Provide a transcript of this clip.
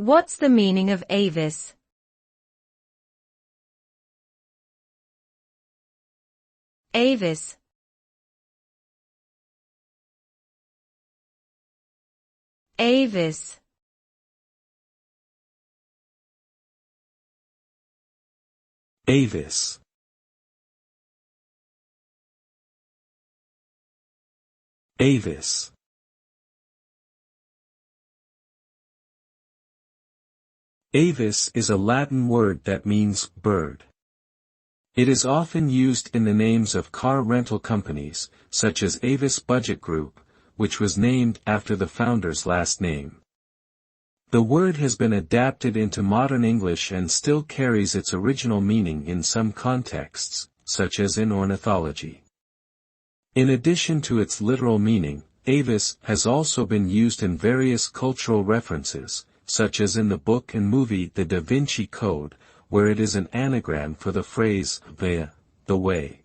What's the meaning of Avis? Avis. Avis. Avis. Avis. Avis is a Latin word that means bird. It is often used in the names of car rental companies, such as Avis Budget Group, which was named after the founder's last name. The word has been adapted into modern English and still carries its original meaning in some contexts, such as in ornithology. In addition to its literal meaning, Avis has also been used in various cultural references, such as in the book and movie The Da Vinci Code, where it is an anagram for the phrase the way.